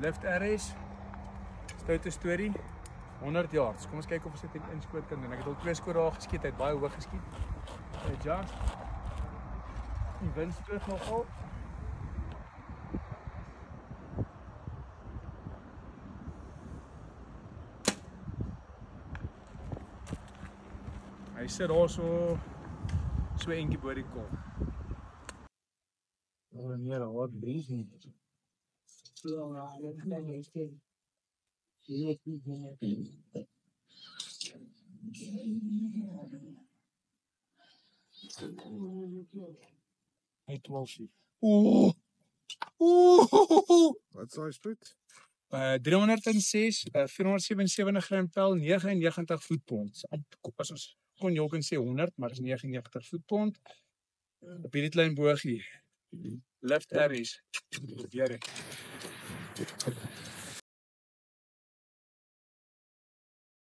Lift RS, stoute story, 100 yards. Kom ons kyk of ons dit in skoot kan doen. Ek het al 2 skoot daar geskiet, hy het baie hoog geskiet. Adjust. Die wind stoot nogal. Hy sit daar so eentjie bo die kop. Oh nee, daar wat breeze nie. Hy 12. Wat is hy spoed? 306, 477 gram vel, 99 voetpond. As ons kon jy ook sê 100, maar is 99 voetpond. Op hierdie klein bogie. Lift RS.